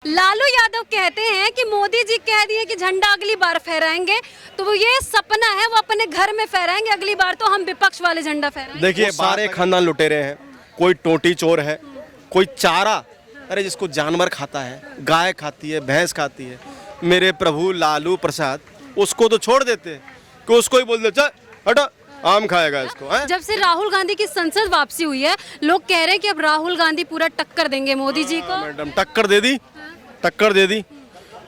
लालू यादव कहते हैं कि मोदी जी कह दिए कि झंडा अगली बार फहराएंगे, तो वो ये सपना है वो अपने घर में फहराएंगे, अगली बार तो हम विपक्ष वाले झंडा फहराएंगे। देखिए सारे खानदान लुटेरे हैं, कोई टोटी चोर है, कोई चारा, अरे जिसको जानवर खाता है, गाय खाती है, भैंस खाती है, मेरे प्रभु लालू प्रसाद उसको तो छोड़ देते कि उसको ही बोल दे चल हटा आम खाएगा इसको है? जब से राहुल गांधी की संसद वापसी हुई है, लोग कह रहे हैं कि अब राहुल गांधी पूरा टक्कर देंगे मोदी जी को। मैडम टक्कर दे दी, टक्कर दे दी।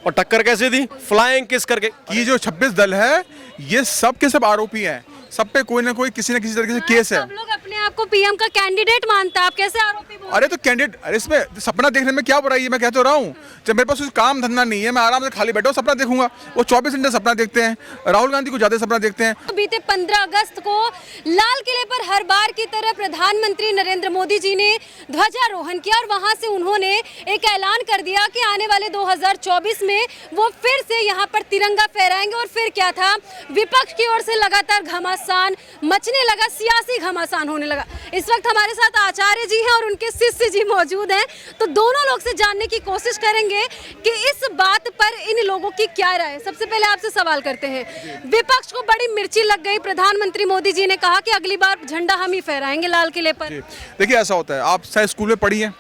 और टक्कर कैसे दी? फ्लाइंग किस करके। ये जो 26 दल है ये सब के सब आरोपी हैं, सब पे कोई ना कोई किसी न किसी तरीके से केस है। सब लोग अपने आप को पीएम का कैंडिडेट मानता है, आप कैसे आरोपी बोल रहे हैं? अरे तो कैंडिडेट, अरे इसमें सपना देखने में क्या बुराई है, मैं कह तो रहा हूँ। जब मेरे पास कुछ काम धंधा नहीं है, मैं आराम से खाली बैठा हूँ सपना देखूंगा। वो 24 घंटे सपना देखते हैं, राहुल गांधी को ज्यादा सपना देखते हैं। बीते 15 अगस्त को लाल किले पर हर बार की तरह प्रधानमंत्री नरेंद्र मोदी जी ने ध्वजारोहण किया और वहां से उन्होंने एक ऐलान कर दिया कि आने वाले 2024 में वो फिर से यहाँ पर तिरंगा फहराएंगे। और फिर क्या था, विपक्ष की ओर से लगातार घमासान मचने लगा, सियासी घमासान होने लगा। इस वक्त हमारे साथ आचार्य जी हैं और उनके शिष्य जी मौजूद हैं, तो दोनों लोग से जानने की कोशिश करेंगे कि इस बात पर इन लोगों की क्या राय है। सबसे पहले आपसे सवाल करते हैं, विपक्ष को बड़ी मिर्ची लग गई, प्रधानमंत्री मोदी जी ने कहा कि अगली बार झंडा हम ही फहराएंगे लाल किले पर। देखिए ऐसा होता है, आप शायद स्कूल में पढ़ी है,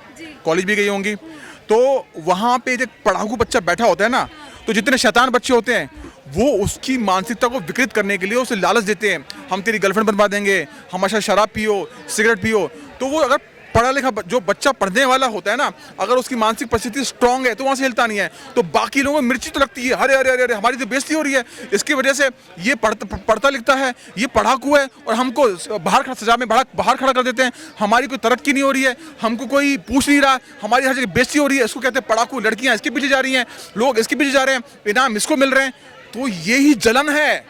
कॉलेज भी गई होंगी, तो वहाँ पे जब पढ़ाकू बच्चा बैठा होता है ना, तो जितने शैतान बच्चे होते हैं वो उसकी मानसिकता को विकृत करने के लिए उसे लालच देते हैं, हम तेरी गर्लफ्रेंड बनवा देंगे, हमेशा शराब पियो, सिगरेट पियो। तो वो अगर पढ़ा लिखा जो बच्चा पढ़ने वाला होता है ना, अगर उसकी मानसिक परिस्थिति स्ट्रांग है तो वहाँ से हिलता नहीं है। तो बाकी लोगों को मिर्ची तो लगती है, अरे अरे अरे अरे हमारी तो बेइज्जती हो रही है, इसकी वजह से ये पढ़ता लिखता है, ये पढ़ाकू है और हमको सजा में बाहर खड़ा कर देते हैं, हमारी कोई तरक्की नहीं हो रही है, हमको कोई पूछ नहीं रहा, हमारी हर जगह बेइज्जती हो रही है। इसको कहते हैं पढ़ाकू, लड़कियाँ इसके पीछे जा रही हैं, लोग इसके पीछे जा रहे हैं, इनाम इसको मिल रहे हैं। तो यही जलन है,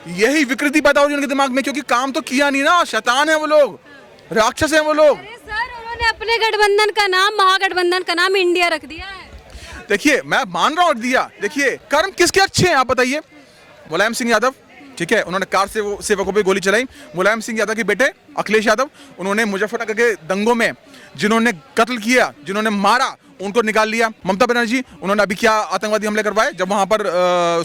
यही विकृति पैदा हो रही है उनके दिमाग में, क्योंकि काम तो किया नहीं ना, शैतान है वो लोग, राक्षस हैं वो लोग। अरे सर, उन्होंने अपने गठबंधन का नाम, महागठबंधन का नाम इंडिया रख दिया है। देखिए मैं मान रहा हूँ दिया, देखिए कर्म किसके अच्छे हैं आप बताइए। मुलायम सिंह यादव, ठीक है, उन्होंने कार से वो सेवकों पे गोली चलाई। मुलायम सिंह यादव के बेटे अखिलेश यादव, उन्होंने मुजफ्फरनगर के दंगों में जिन्होंने कत्ल किया, जिन्होंने मारा, उनको निकाल लिया। ममता बनर्जी, उन्होंने अभी क्या आतंकवादी हमले करवाए जब वहां पर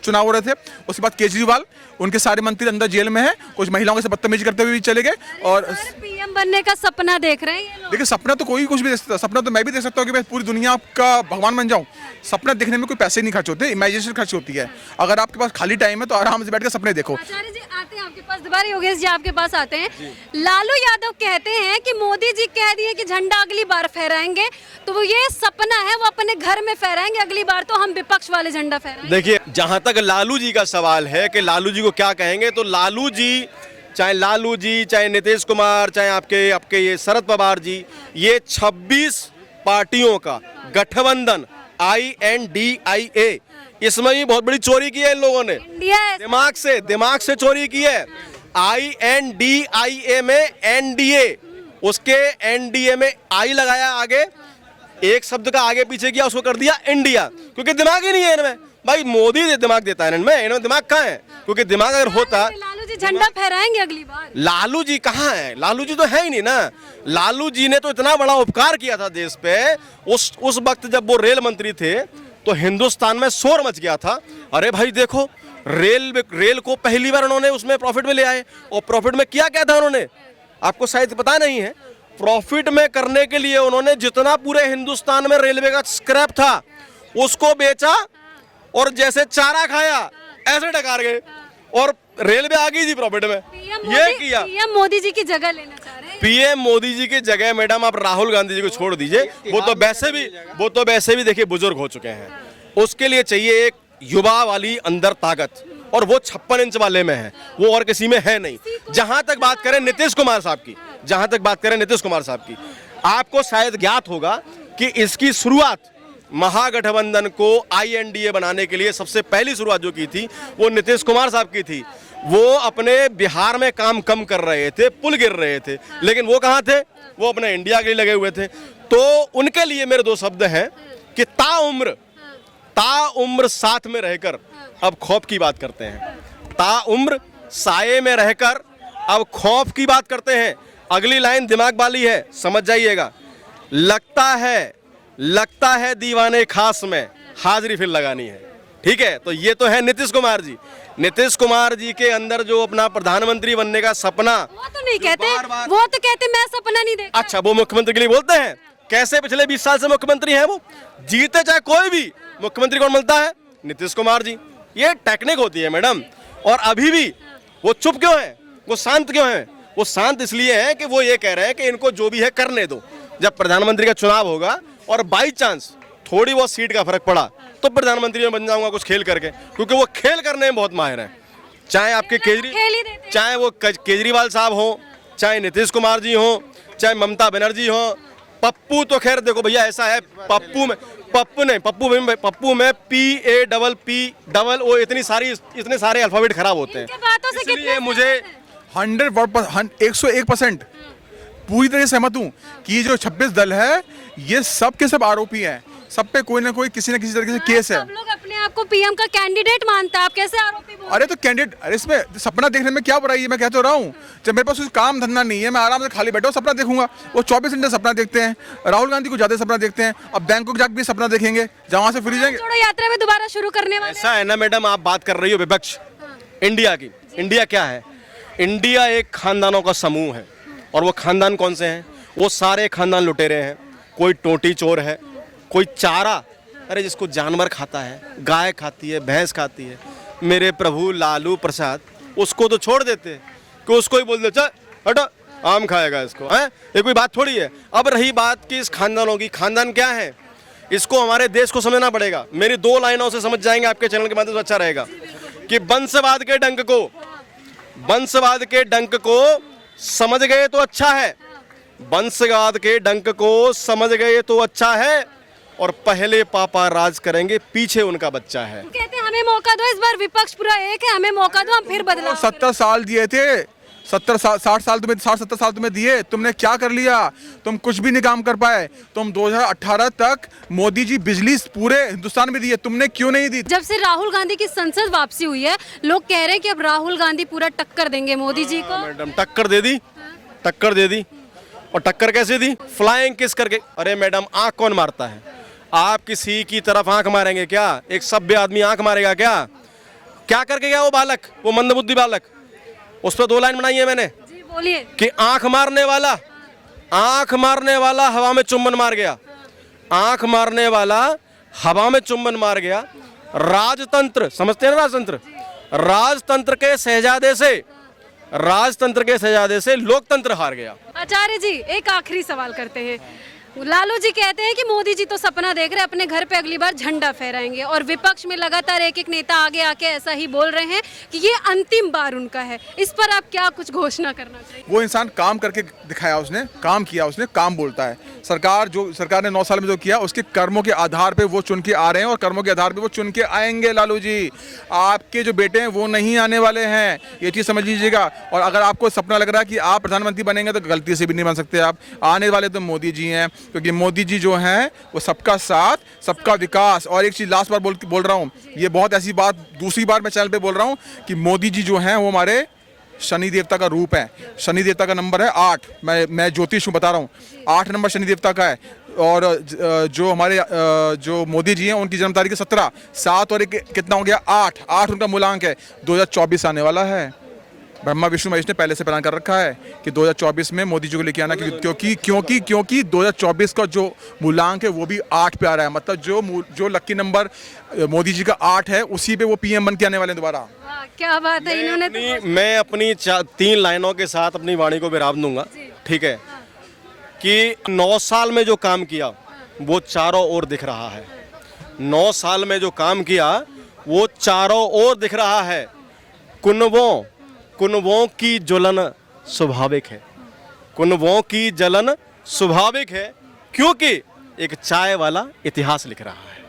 चुनाव हो रहे थे। उसके बाद केजरीवाल, उनके सारे मंत्री अंदर जेल में हैं, कुछ महिलाओं से बदतमीजी करते हुए भी चले गए। और पीएम बनने का सपना देख रहे हैं ये लोग। देखिए सपना तो कोई कुछ भी देख सकता है, सपना तो मैं भी देख सकता हूँ कि मैं पूरी दुनिया का भगवान बन जाऊँ। सपना देखने में कोई पैसे नहीं खर्च होते, इमेजिनेशन खर्च होती है। अगर आपके पास खाली टाइम है तो आराम से बैठ कर सपने देखो। आचार्य जी आते हैं आपके पास, दोबारा योगेश जी आपके पास आते हैं। लालू यादव कहते हैं कि मोदी जी कह दिए कि झंडा अगली बार फहराएंगे, तो वो ये सपना है वो अपने घर में फहराएंगे, अगली बार तो हम विपक्ष वाले झंडा फहराएंगे। देखिए जहां तक लालू जी का सवाल है कि लालू जी को क्या कहेंगे, तो लालू जी, चाहे नीतीश कुमार, चाहे आपके ये शरद पवार जी, ये 26 पार्टियों का गठबंधन INDIA, इसमें भी बहुत बड़ी चोरी की है इन लोगों ने, दिमाग से चोरी की है। INDIA में NDA, उसके NDA में आई लगाया, आगे एक शब्द का आगे पीछे किया, उसको कर दिया इंडिया, क्योंकि दिमाग ही नहीं है इनमें। भाई मोदी दिमाग देता है इनमें दिमाग कहाँ है? क्योंकि दिमाग अगर होता, लालू जी झंडा फहराएंगे अगली बार। लालू जी कहाँ है? लालू जी तो है ही नहीं ना। लालू जी ने तो इतना बड़ा उपकार किया था देश पे, उस वक्त जब वो रेल मंत्री थे तो हिंदुस्तान में शोर मच गया था, अरे भाई देखो रेल को पहली बार उन्होंने उसमें प्रॉफिट में ले आए। और प्रॉफिट में किया क्या था उन्होंने, आपको शायद पता नहीं है। प्रॉफिट में करने के लिए उन्होंने जितना पूरे हिंदुस्तान में रेलवे का स्क्रैप था उसको बेचा और जैसे चारा खाया ऐसे डकार गए और रेलवे आ गई थी प्रॉफिट में। ये किया। पीएम मोदी जी की जगह लेना चाह रहे हैं। पीएम मोदी जी की जगह मैडम आप राहुल गांधी जी को छोड़ दीजिए, वो तो वैसे भी देखिए बुजुर्ग हो चुके हैं। उसके लिए चाहिए एक युवा वाली अंदर ताकत, और वो 56 इंच वाले में है, वो और किसी में है नहीं। जहां तक बात करें नीतीश कुमार साहब की, आपको शायद ज्ञात होगा कि इसकी शुरुआत महागठबंधन को INDA बनाने के लिए सबसे पहली शुरुआत जो की थी वो नीतीश कुमार साहब की थी। वो अपने बिहार में काम कम कर रहे थे, पुल गिर रहे थे, लेकिन वो कहाँ थे? वो अपने इंडिया के लिए लगे हुए थे। तो उनके लिए मेरे 2 शब्द हैं कि ताउम्र साथ में रहकर अब खौफ की बात करते हैं, ताउम्र साये में रहकर अब खौफ की बात करते हैं। अगली लाइन दिमाग वाली है, समझ जाइएगा। लगता है लगता है दीवाने खास में हाजिरी फिर लगानी है। ठीक है, तो ये तो है नीतीश कुमार जी। नीतीश कुमार जी के अंदर जो अपना प्रधानमंत्री बनने का सपना, वो तो नहीं कहते, बार-बार- वो तो कहते मैं सपना नहीं देखा। अच्छा वो मुख्यमंत्री के लिए बोलते हैं। कैसे पिछले 20 साल से मुख्यमंत्री हैं वो, जीते चाहे कोई भी, मुख्यमंत्री कौन मिलता है? नीतीश कुमार जी। ये टेक्निक होती है मैडम। और अभी भी वो चुप क्यों है, वो शांत क्यों है? वो शांत इसलिए है कि वो ये कह रहे हैं कि इनको जो भी है करने दो। जब प्रधानमंत्री का चुनाव होगा और बाई चांस थोड़ी बहुत सीट का फर्क पड़ा तो प्रधानमंत्री में बन जाऊंगा कुछ खेल करके, क्योंकि वो खेल करने में बहुत माहिर हैं। चाहे आपके खेल ही देते हैं। चाहे वो केजरीवाल साहब हो, चाहे नीतीश कुमार जी हो, चाहे ममता बनर्जी हो, पप्पू तो खैर देखो भैया ऐसा है, पप्पू में पप्पू में PAPPO इतने सारे अल्फाबेट खराब होते हैं। इनके बातों से इसलिए कितने मुझे 101% पूरी तरह से सहमत हूँ कि ये जो 26 दल है ये सब के सब आरोपी हैं, सब पे कोई ना कोई किसी न किसी तरीके से केस है। सब लोग अपने आप को पीएम का कैंडिडेट मानता है, आप कैसे आरोपी बोल? अरे तो कैंडिडेट, अरे इसमें सपना देखने में क्या बुराई है? मैं कह तो रहा हूँ, जब मेरे पास कुछ काम धंधा नहीं है, मैं आराम से खाली बैठा हूँ, सपना देखूंगा। वो 24 घंटे सपना देखते हैं, राहुल गांधी को ज्यादा सपना देखते हैं। अब बैंकॉक जाके भी सपना देखेंगे, जहाँ से फ्री जाएंगे। जोड़ो यात्रा में दोबारा शुरू करने वाले ऐसा है ना मैडम, आप बात कर रही हो विपक्ष इंडिया की। इंडिया क्या है? इंडिया एक खानदानों का समूह है। और वो खानदान कौन से हैं? वो सारे खानदान लुटेरे हैं। कोई टोटी चोर है, कोई चारा, अरे जिसको जानवर खाता है, गाय खाती है, भैंस खाती है, मेरे प्रभु लालू प्रसाद, उसको तो छोड़ देते कि उसको ही बोल दे चल हटो आम खाएगा इसको, हैं? ये कोई बात थोड़ी है। अब रही बात कि इस खानदानों की, खानदान क्या है इसको हमारे देश को समझना पड़ेगा। मेरी 2 लाइनों से समझ जाएंगे आपके चैनल के माध्यम से, अच्छा रहेगा कि वंशवाद के डंक को समझ गए तो अच्छा है, वंशवाद के डंक को समझ गए तो अच्छा है। और पहले पापा राज करेंगे, पीछे उनका बच्चा है। कहते हैं हमें मौका दो, इस बार विपक्ष पूरा एक है, हमें मौका दो, हम फिर बदलाव 70 साल दिए थे, 60 साल तुम्हें 60-70 साल तुम्हें दिए, तुमने क्या कर लिया? तुम कुछ भी नहीं काम कर पाए। तुम 2018 तक मोदी जी बिजली पूरे हिंदुस्तान में दिए, तुमने क्यों नहीं दी? जब से राहुल गांधी की संसद वापसी हुई है, लोग कह रहे हैं कि अब राहुल गांधी पूरा टक्कर देंगे मोदी जी को। मैडम टक्कर दे दी। और टक्कर कैसे दी? फ्लाइंग किस करके। अरे मैडम आंख कौन मारता है? आप किसी की तरफ आंख मारेंगे क्या? एक सभ्य आदमी आंख मारेगा क्या? क्या करके गया वो बालक, वो मंदबुद्धि बालक? उस पर 2 लाइन बनाई है मैंने जी बोलिए। कि आंख मारने वाला हवा में चुंबन मार गया। आंख मारने वाला हवा में चुंबन मार गया। राजतंत्र समझते हैं ना? राजतंत्र के शहजादे से लोकतंत्र हार गया। आचार्य जी एक आखिरी सवाल करते हैं। लालू जी कहते हैं कि मोदी जी तो सपना देख रहे हैं, अपने घर पे अगली बार झंडा फहराएंगे, और विपक्ष में लगातार एक नेता आगे आके ऐसा ही बोल रहे हैं कि ये अंतिम बार उनका है। इस पर आप क्या कुछ घोषणा करना चाहिए? वो इंसान काम करके दिखाया, उसने काम किया, उसने काम बोलता है। सरकार ने 9 साल में जो किया उसके कर्मों के आधार पे वो चुन के आ रहे हैं और कर्मों के आधार पे वो चुन के आएंगे। लालू जी, आपके जो बेटे हैं वो नहीं आने वाले हैं, ये चीज़ समझ लीजिएगा। और अगर आपको सपना लग रहा है कि आप प्रधानमंत्री बनेंगे तो गलती से भी नहीं बन सकते आप। आने वाले तो मोदी जी हैं, क्योंकि मोदी जी जो हैं वो सबका साथ, सबका विकास। और एक चीज़ लास्ट बार बोल रहा हूँ, ये बहुत ऐसी बात दूसरी बार मैं चैनल पे बोल रहा हूँ कि मोदी जी जो हैं वो हमारे शनि देवता का रूप है। शनि देवता का नंबर है 8। मैं ज्योतिष हूँ, बता रहा हूँ, 8 नंबर शनि देवता का है। और जो हमारे जो मोदी जी हैं उनकी जन्म तारीख है 17। 7 और 1 कितना हो गया? 8 उनका मूलांक है। 2024 आने वाला है। ब्रह्मा विष्णु महेश ने पहले से प्लान कर रखा है कि 2024 में मोदी जी को लेके आना, क्योंकि 2024 का जो मूलांक है वो भी 8 पे आ रहा है। मतलब जो लक्की नंबर मोदी जी का 8 है उसी पे वो पीएम बन के आने वाले हैं दोबारा। क्या बात है, इन्होंने मैं अपनी 3 लाइनों के साथ अपनी वाणी को विराम दूंगा। ठीक है कि 9 साल में जो काम किया वो चारों ओर दिख रहा है। 9 साल में जो काम किया वो चारों ओर दिख रहा है। कुनवों की जलन स्वाभाविक है। कुनवों की जलन स्वाभाविक है, क्योंकि एक चाय वाला इतिहास लिख रहा है।